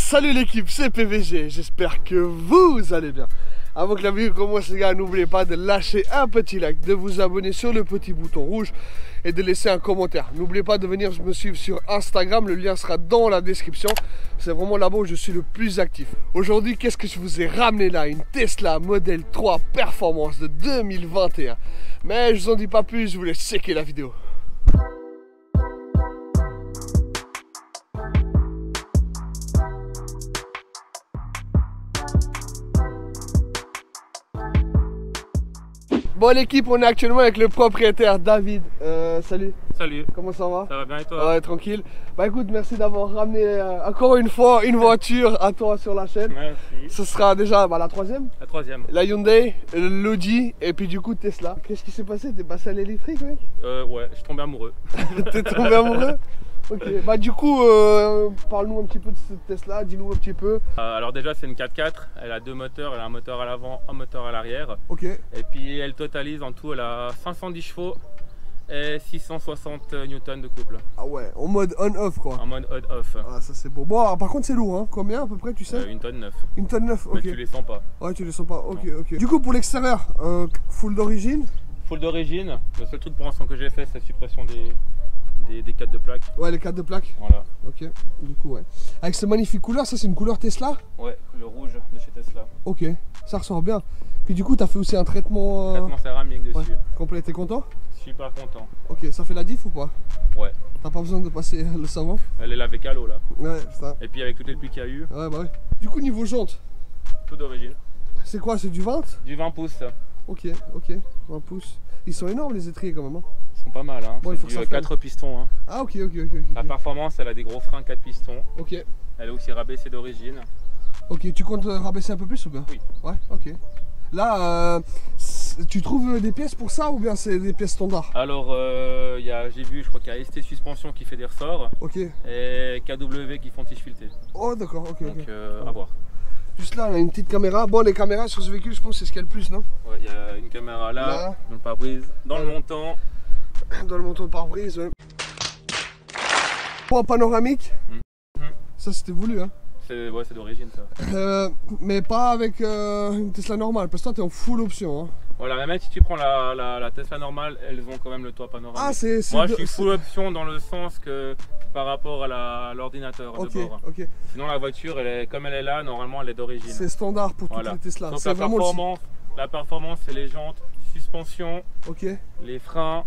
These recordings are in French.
Salut l'équipe, c'est PVG, j'espère que vous allez bien. Avant que la vidéo commence les gars, n'oubliez pas de lâcher un petit like, de vous abonner sur le petit bouton rouge et de laisser un commentaire. N'oubliez pas de venir me suivre sur Instagram, le lien sera dans la description. C'est vraiment là-bas où je suis le plus actif. Aujourd'hui, qu'est-ce que je vous ai ramené là? Une Tesla Model 3 Performance de 2021. Mais je vous en dis pas plus, je vous laisse checker la vidéo. Bon l'équipe, on est actuellement avec le propriétaire David. Salut. Salut. Comment ça va? Ça va bien et toi? Ouais, tranquille. Bah écoute, merci d'avoir ramené encore une fois une voiture à toi sur la chaîne. Merci. Ce sera déjà la troisième. La troisième. La Hyundai, l'Audi et puis du coup Tesla. Qu'est-ce qui s'est passé? T'es passé à l'électrique mec? Ouais, je suis tombé amoureux. T'es tombé amoureux? Ok, bah du coup, parle-nous un petit peu de cette Tesla, dis-nous un petit peu. Alors déjà c'est une 4x4, elle a deux moteurs, elle a un moteur à l'avant, un moteur à l'arrière. Ok. Et puis elle totalise en tout, elle a 510 chevaux et 660 newtons de couple. Ah ouais, en mode on-off quoi. En mode on-off. Ah ça c'est beau. Bon alors, par contre c'est lourd hein, combien à peu près tu sais? Une tonne 9. Une tonne 9, ok. Mais tu les sens pas. Ouais tu les sens pas, ok ok. Du coup pour l'extérieur, full d'origine? Full d'origine, le seul truc pour l'instant que j'ai fait c'est la suppression des cadres de plaque. Ouais les cadres de plaque. Voilà. Ok, du coup ouais. Avec ces magnifiques couleurs, ça c'est une couleur Tesla? Ouais, le rouge de chez Tesla. Ok, ça ressort bien. Puis du coup t'as fait aussi un traitement... Traitement céramique dessus. Ouais. Complet, t'es content? Super content. Ok, ça fait la diff ou pas? Ouais. T'as pas besoin de passer le savon? Elle est lavée qu'à l'eau là. Ouais, ça. Et puis avec toutes les pluies qu'il y a eu, Ouais bah ouais. Du coup niveau jantes, tout d'origine. c'est quoi? C'est du 20? Du 20 pouces. Ok, ok, 20 pouces. Ils sont énormes les étriers quand même hein. Ils sont pas mal, hein. Bon, il faut que C'est ça du 4 pistons. Hein. Ah ok, ok, ok. La performance, elle a des gros freins 4 pistons. Ok. Elle est aussi rabaissée d'origine. Ok, tu comptes rabaisser un peu plus ou bien? Oui. Ouais, ok. Là, tu trouves des pièces pour ça ou bien c'est des pièces standards? Alors, j'ai vu, je crois qu'il y a ST Suspension qui fait des ressorts. Ok. Et KW qui font tige fileté. Oh d'accord, ok. Donc, ok. à voir. Juste là, on a une petite caméra. Bon, les caméras sur ce véhicule, je pense que c'est ce qu'il y a le plus, non? Ouais, il y a une caméra là, dans le pare-brise, dans le montant. Dans le montant de pare-brise, ouais. Bon, panoramique. Ça, c'était voulu, hein. Ouais, c'est d'origine ça. Mais pas avec une Tesla normale, parce que toi, t'es en full option, hein. Voilà, même si tu prends la Tesla normale, elles ont quand même le toit panoramique. Ah, c'est... Moi, je suis full option dans le sens que par rapport à l'ordinateur de bord. Ok. Sinon, la voiture, comme elle est là, normalement, elle est d'origine. C'est standard pour toutes les Tesla. Donc c'est vraiment la performance, c'est les jantes, suspension, ok. les freins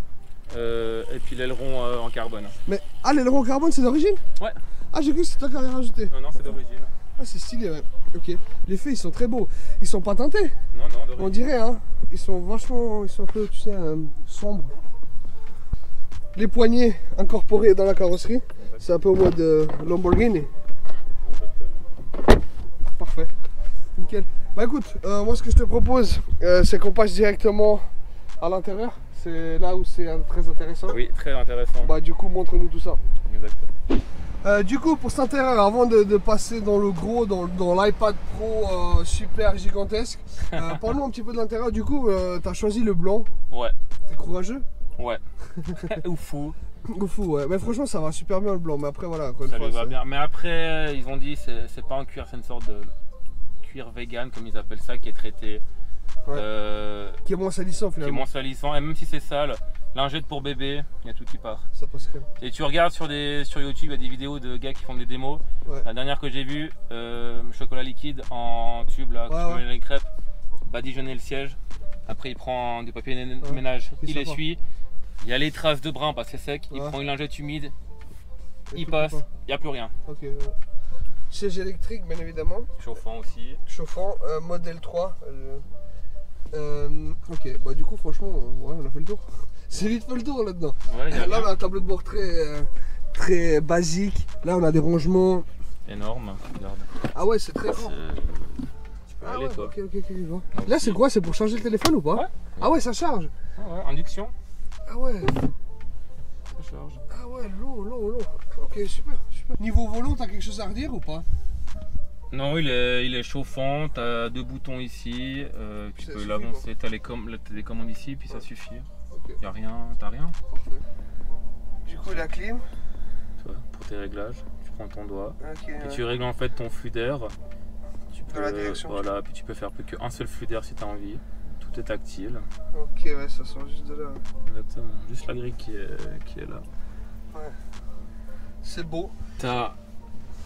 et puis l'aileron en carbone. Mais, l'aileron en carbone, c'est d'origine? Ouais. Ah, j'ai cru que c'était toi qui avais rajouté. Non, c'est d'origine. Ah, c'est stylé, ouais. Ok. Les faits, ils sont très beaux. Ils sont pas teintés. Non, d'origine. On dirait, hein. Ils sont vachement... Ils sont un peu, tu sais, sombres. Les poignées incorporées dans la carrosserie. C'est un peu au mode Lamborghini. Exactement. Parfait. Nickel. Bah écoute, moi ce que je te propose, c'est qu'on passe directement à l'intérieur. C'est là où c'est très intéressant. Oui, très intéressant. Bah du coup, montre-nous tout ça. Exactement. Du coup, pour cet intérieur, avant de passer dans le gros, dans l'iPad Pro super gigantesque, parle-nous un petit peu de l'intérieur. Du coup, tu as choisi le blanc. Ouais. T'es courageux? Ouais. Ou fou. Ou fou, ouais. Mais franchement, ça va super bien le blanc. Mais après, voilà. Ça lui va bien. Mais après, ils ont dit c'est pas un cuir, c'est une sorte de cuir vegan, comme ils appellent ça, qui est traité. Ouais. Qui est moins salissant finalement. Qui est moins salissant. Et même si c'est sale, lingette pour bébé, il y a tout qui part. Ça passe crème. Et tu regardes sur YouTube, il y a des vidéos de gars qui font des démos. Ouais. La dernière que j'ai vue, chocolat liquide en tube, là, tu mets les crêpes, badigeonner le siège. Après, il prend du papier ménage, il essuie. Il y a les traces de brun parce que c'est sec. Il prend une lingette humide, il passe, il n'y a plus rien. Ok. Siège électrique, bien évidemment. Chauffant aussi. Chauffant, modèle 3. Ok, bah du coup, franchement, ouais, on a fait le tour. C'est vite fait le tour là-dedans. Ouais, là, on a un tableau de bord très basique. Là, on a des rangements. Énorme, regarde. Ah ouais, c'est très grand. Tu peux aller, toi. Ok, je vois. Là, c'est quoi? C'est pour charger le téléphone ou pas? Ouais. Ah ouais, ça charge. Ah ouais, induction. Ah ouais. Ça charge. Ah ouais, lourd. Ok, super. Niveau volant, t'as quelque chose à redire ou pas? Non, il est chauffant, tu as deux boutons ici, tu peux l'avancer, tu as les commandes ici, puis ça suffit. Okay. Y a rien, t'as rien. Parfait. Du coup, la clim. Tu vois, pour tes réglages, tu prends ton doigt. Okay, et tu règles en fait ton flux d'air. Dans la direction. Voilà, puis tu peux faire plus qu'un seul flux d'air si tu as envie. Tout est tactile. Ok, ouais, ça sort juste de là. Exactement, juste la grille qui est là. Ouais. C'est beau. Tu as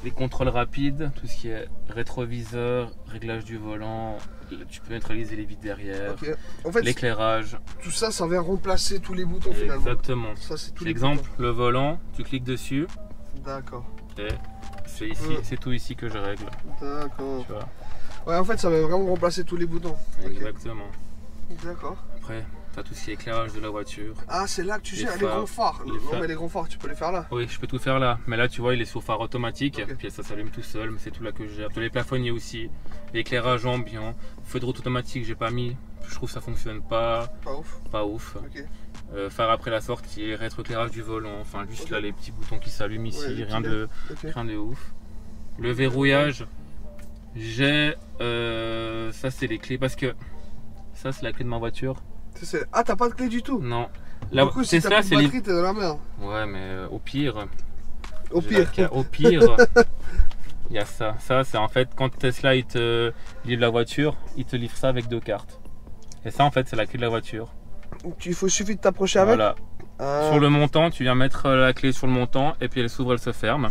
les contrôles rapides, tout ce qui est rétroviseur, réglage du volant, tu peux neutraliser les vitres derrière, okay. En fait, l'éclairage. Tout ça, ça vient remplacer tous les boutons finalement. Exactement. Ça, c'est tous les exemple, boutons. Le volant, tu cliques dessus. D'accord. Et c'est ici, c'est tout ici que je règle. D'accord. Tu vois. Ouais, en fait, ça va vraiment remplacer tous les boutons. Exactement. Okay. D'accord. Après, tu as tout ce qui est éclairage de la voiture. Ah, c'est là que tu gères les grands phares. Non, mais les grands phares, tu peux les faire là. Oui, je peux tout faire là. Mais là, tu vois, il est sous phare automatique. Okay. Puis ça s'allume tout seul, mais c'est tout là que je gère. Les plafonniers aussi. L'éclairage ambiant. Feu de route automatique, j'ai pas mis. Je trouve que ça fonctionne pas. Pas ouf. Pas ouf. Okay. Phare après la sortie, rétroéclairage du volant. Enfin, juste là, les petits boutons qui s'allument ici. Ouais, rien de ouf. Le verrouillage, j'ai. Ça, c'est les clés parce que. Ça, c'est la clé de ma voiture. Ah, t'as pas de clé du tout? Non. Du coup, si t'as plus de batterie, t'es dans la merde. Ouais, mais au pire. Au pire. Au pire, il y a ça. Ça, c'est en fait quand Tesla il te livre la voiture, il te livre ça avec 2 cartes. Et ça, en fait, c'est la clé de la voiture. Il suffit de t'approcher avec. Voilà. Sur le montant, tu viens mettre la clé sur le montant et puis elle s'ouvre, elle se ferme.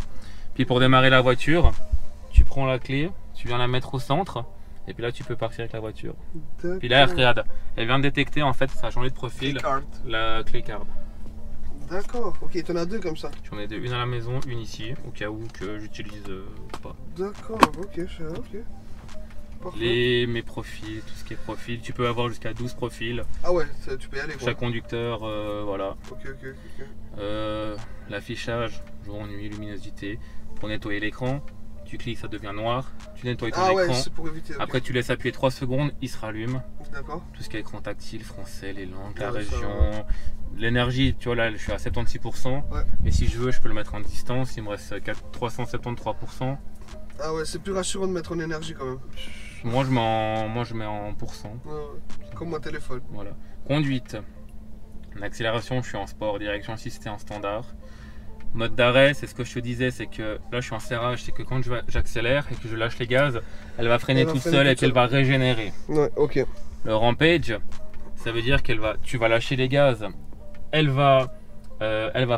Puis pour démarrer la voiture, tu prends la clé, tu viens la mettre au centre. Et puis là, tu peux partir avec la voiture. Puis là, regarde, elle vient de détecter en fait, ça a changé de profil, la clé card. D'accord, ok, t'en as 2 comme ça. J'en ai 2, une à la maison, une ici, au cas où que j'utilise pas. D'accord, ok. Mes profils, tout ce qui est profil, tu peux avoir jusqu'à 12 profils. Ah ouais, tu peux y aller quoi. Chaque conducteur, voilà. Ok. L'affichage, jour, nuit, luminosité. Pour nettoyer l'écran, tu cliques, ça devient noir. Tu nettoies ton écran. Ouais, c'est pour éviter. Okay. Après, tu laisses appuyer 3 secondes, il se rallume. D'accord. Tout ce qui est écran tactile, français, les langues, la région. L'énergie, tu vois, là, je suis à 76%. Ouais. Mais si je veux, je peux le mettre en distance. Il me reste 373%. Ah ouais, c'est plus rassurant de mettre en énergie quand même. Moi, je mets en pourcent. Ouais. Comme mon téléphone. Voilà. Conduite. L'accélération, je suis en sport. Direction assistée en standard. Mode d'arrêt, c'est ce que je te disais, c'est que là je suis en serrage, c'est que quand j'accélère et que je lâche les gaz, elle va freiner toute seule et qu'elle va régénérer. Ouais, ok. Le rampage, ça veut dire tu vas lâcher les gaz, elle va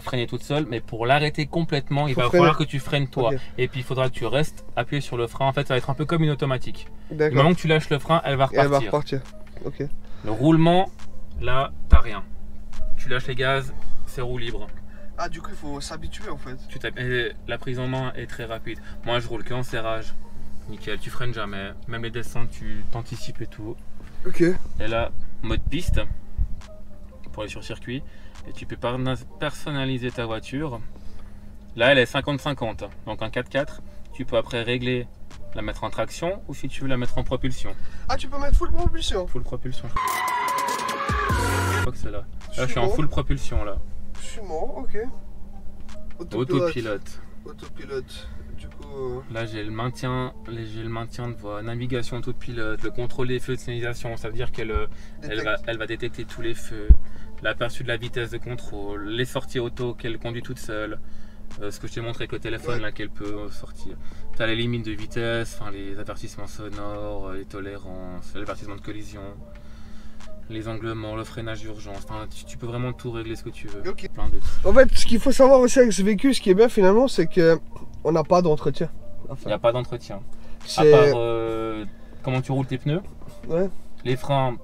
freiner toute seule, mais pour l'arrêter complètement, il va falloir que tu freines toi. Okay. Et puis il faudra que tu restes appuyé sur le frein. En fait, ça va être un peu comme une automatique. D'accord. Du moment que tu lâches le frein, elle va repartir. Elle va repartir. Ok. Le roulement, là, t'as rien. Tu lâches les gaz, c'est roue libre. Ah, du coup, il faut s'habituer en fait. La prise en main est très rapide. Moi, je roule que en serrage. Nickel, tu freines jamais. Même les descentes, tu t'anticipes et tout. Ok. Et là, mode piste pour aller sur circuit. Et tu peux personnaliser ta voiture. Là, elle est 50-50. Donc en 4x4, tu peux après régler, la mettre en traction ou si tu veux la mettre en propulsion. Ah, tu peux mettre full propulsion? Full propulsion. Je crois que c'est là. Là, je suis en full propulsion là. Ok. Autopilote. Du coup. Là j'ai le maintien de voie, navigation autopilote, le contrôle des feux de signalisation, ça veut dire qu'elle va détecter tous les feux, l'aperçu de la vitesse de contrôle, les sorties auto qu'elle conduit toute seule, ce que je t'ai montré avec le téléphone là qu'elle peut sortir. Tu as les limites de vitesse, les avertissements sonores, les tolérances, l'avertissement de collision. Les anglements, le freinage d'urgence, tu peux vraiment tout régler ce que tu veux. Okay. Plein de... En fait, ce qu'il faut savoir aussi avec ce véhicule, ce qui est bien finalement, c'est qu'on n'a pas d'entretien. Il n'y a pas d'entretien. À part comment tu roules tes pneus. Ouais. Les freins,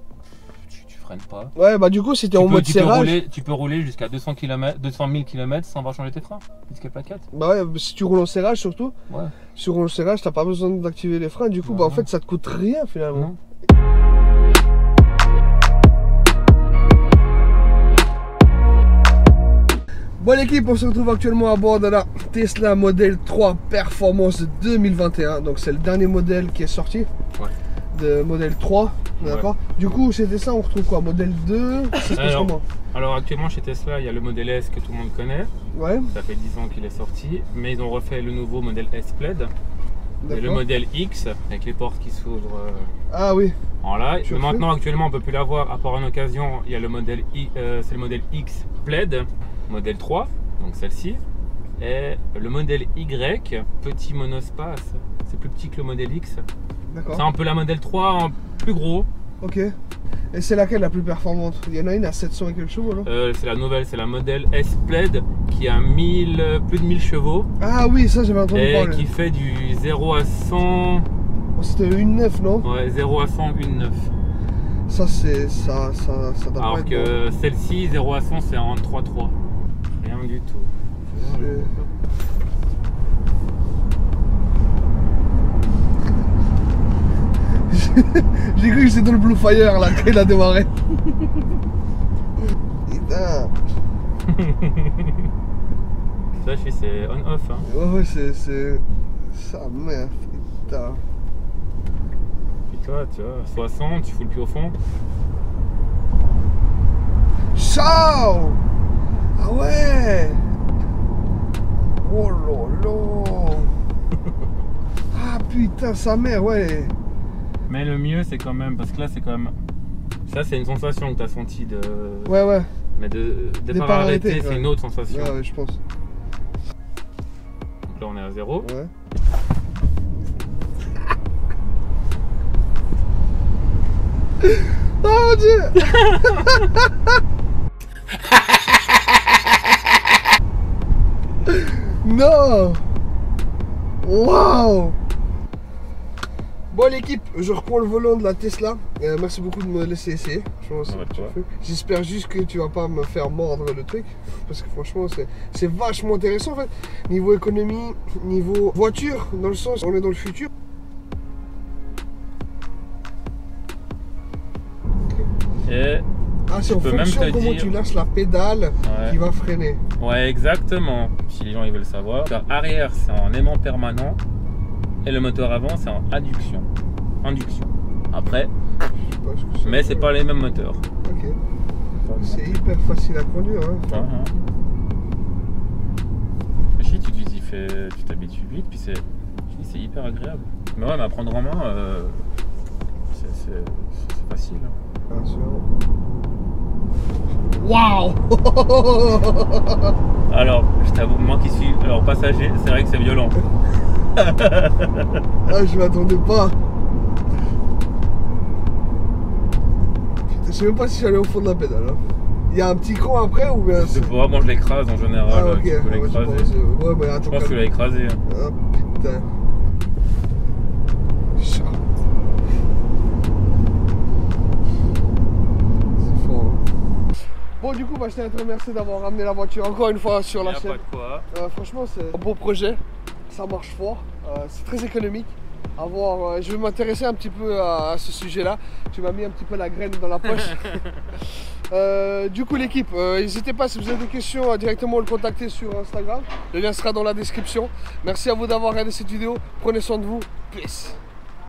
tu freines pas. Ouais, bah du coup, si tu es en mode serrage. Tu peux rouler jusqu'à 200 000 km sans avoir changé tes freins. Jusqu'à plaquette. Bah ouais, si tu roules en serrage surtout. Ouais. Si tu roules en serrage, t'as pas besoin d'activer les freins. Du coup, en fait, ça te coûte rien finalement. Non. Bon l'équipe, on se retrouve actuellement à bord de la Tesla Model 3 Performance 2021. Donc c'est le dernier modèle qui est sorti. Ouais. De Model 3, d'accord. Ouais. Du coup c'était ça, on retrouve quoi? Model 2, ça se passe comment? Alors actuellement chez Tesla, il y a le modèle S que tout le monde connaît. Ouais. Ça fait 10 ans qu'il est sorti. Mais ils ont refait le nouveau modèle S Plaid. Et le modèle X avec les portes qui s'ouvrent. Ah oui. Voilà. Maintenant actuellement on peut plus l'avoir à part en occasion. Il y a le modèle c'est le modèle X Plaid. Modèle 3, donc celle-ci. Et le modèle Y, petit monospace, c'est plus petit que le modèle X. D'accord. C'est un peu la modèle 3 en plus gros. Ok. Et c'est laquelle la plus performante? Il y en a une à 700 et quelques chevaux, non? C'est la nouvelle, c'est la modèle S-Plaid qui a plus de 1000 chevaux. Ah oui, ça j'avais entendu parler. Et qui fait du 0 à 100... Oh, c'était une 9, non? Ouais, 0 à 100, une 9. Ça c'est... ça doit Alors pas être que bon. celle-ci, 0 à 100, c'est en 3.3. Rien du tout. J'ai cru que c'était dans le Blue Fire là quand il a démarré. Putain. Ça, c'est on-off. Hein. Ouais, c'est... Ça, merde, putain. Puis toi, tu vois, 60, tu fous le pied au fond. Ciao. Ah ouais. Oh lolo. Ah putain, sa mère, ouais. Mais le mieux, c'est quand même, parce que là, c'est quand même... Ça, c'est une sensation que tu as senti de... Ouais. Mais de départ arrêté, c'est une autre sensation. Ouais, je pense. Donc là, on est à 0. Ouais. Oh mon Dieu. Non. Waouh. Bon l'équipe, je reprends le volant de la Tesla. Merci beaucoup de me laisser essayer. J'espère juste que tu vas pas me faire mordre le truc. Parce que franchement c'est vachement intéressant en fait. Niveau économie, niveau voiture, dans le sens on est dans le futur. Et c'est en fonction de comment tu lâches la pédale qui va freiner. Ouais, exactement. Si les gens ils veulent savoir. Le moteur arrière c'est en aimant permanent et le moteur avant c'est en induction. Après, mais c'est pas les mêmes moteurs. Ok. C'est hyper facile à conduire. Hein. Si tu dis, tu t'habitues vite, puis c'est hyper agréable. Mais ouais, mais à prendre en main, c'est facile. Bien sûr. Waouh. Alors, je t'avoue, moi qui suis passager, c'est vrai que c'est violent. Ah, je m'attendais pas. Putain, je sais même pas si j'allais au fond de la pédale. Hein. Il y a un petit cran après ou bien... Je sais pas, moi je l'écrase en général. Ah, ok. Tu peux l'écraser. Ouais, bah, attends, je pense que tu l'as écrasé. Ah putain. C'est fort. Hein. Bon, du coup, je tiens à te remercier d'avoir ramené la voiture encore une fois sur la chaîne. Pas de quoi. Franchement, c'est un beau projet. Ça marche fort. C'est très économique. Je vais m'intéresser un petit peu à ce sujet-là. Tu m'as mis un petit peu la graine dans la poche. Du coup l'équipe, n'hésitez pas si vous avez des questions à directement le contacter sur Instagram. Le lien sera dans la description. Merci à vous d'avoir regardé cette vidéo. Prenez soin de vous. Peace.